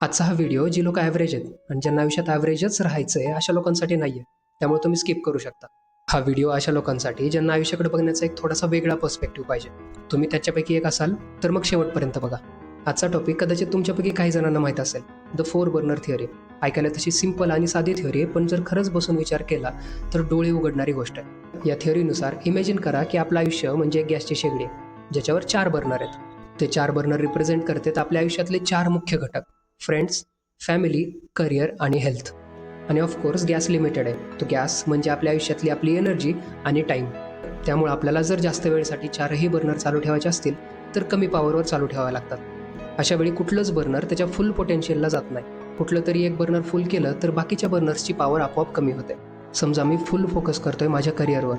आजचा हा व्हिडिओ जी लोक ॲव्हरेज आहेत आणि ज्यांना आयुष्यात ॲव्हरेजच राहायचं आहे अशा लोकांसाठी नाही आहे. त्यामुळे तुम्ही स्किप करू शकता. हा व्हिडिओ अशा लोकांसाठी ज्यांना आयुष्याकडे बघण्याचा एक थोडासा वेगळा पर्स्पेक्टिव्ह पाहिजे. तुम्ही त्याच्यापैकी एक असाल तर मग शेवटपर्यंत बघा. आजचा टॉपिक कदाचित तुमच्यापैकी काही जणांना माहीत असेल, द 4 बर्नर थिअरी. ऐकायला तशी सिंपल आणि साधी थिअरी आहे, पण जर खरंच बसून विचार केला तर डोळे उघडणारी गोष्ट आहे. या थिअरीनुसार इमॅजिन करा की आपलं आयुष्य म्हणजे एक गॅसची शेगडी आहे, ज्याच्यावर 4 बर्नर आहेत. ते 4 बर्नर रिप्रेझेंट करतात आपल्या आयुष्यातले 4 मुख्य घटक: फ्रेंड्स, फॅमिली, करिअर आणि हेल्थ. आणि ऑफकोर्स गॅस लिमिटेड आहे. तो गॅस म्हणजे आपल्या आयुष्यातली आपली एनर्जी आणि टाईम. त्यामुळे आपल्याला जर जास्त वेळेसाठी 4ही बर्नर चालू ठेवायचे असतील तर कमी पॉवरवर चालू ठेवावे लागतात. अशा वेळी कुठलंच बर्नर त्याच्या फुल पोटेन्शियलला जात नाही. कुठलं तरी एक बर्नर फुल केलं तर बाकीच्या बर्नर्सची पॉवर आपोआप कमी होते. समजा मी फुल फोकस करतोय माझ्या करिअरवर,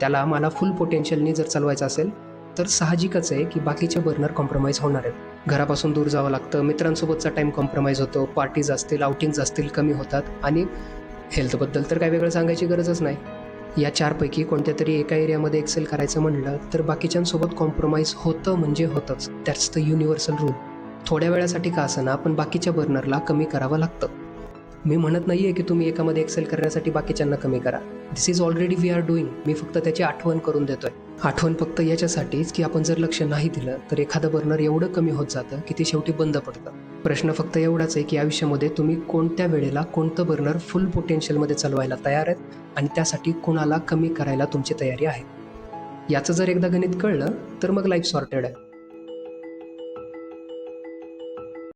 त्याला मला फुल पोटेन्शियलनी जर चालवायचं असेल तर साहजिकच आहे की बाकीचे बर्नर कॉम्प्रोमाइज होणार आहेत. घरापासून दूर जावं लागतं, मित्रांसोबतचा टाईम कॉम्प्रोमाइज होतो, पार्टीज असतील, आउटिंग्ज असतील कमी होतात, आणि हेल्थबद्दल तर काय वेगळं सांगायची गरजच नाही. या 4पैकी कोणत्या तरी एका एरियामध्ये एक्सेल करायचं म्हणलं तर बाकीच्यांसोबत कॉम्प्रोमाइज होतं म्हणजे होतंच. That's the universal rule. थोड्या वेळासाठी का असेना पण बाकीच्या बर्नरला कमी करावं लागतं. मी म्हणत नाही आहे की तुम्ही एकामध्ये एक्सेल करण्यासाठी बाकीच्यांना कमी करा. This is already we are doing. मी फक्त त्याची आठवण करून देतोय. आठवण फक्त याच्यासाठीच की आपण जर लक्ष नाही दिलं तर एखादं बर्नर एवढं कमी होत जातं की ते शेवटी बंद पडतं. प्रश्न फक्त एवढाच आहे की आयुष्यामध्ये तुम्ही कोणत्या वेळेला कोणतं बर्नर फुल पोटेन्शियलमध्ये चालवायला तयार आहेत आणि त्यासाठी कोणाला कमी करायला तुमची तयारी आहे. याचं जर एकदा गणित कळलं तर मग लाईफ सॉर्टेड आहे.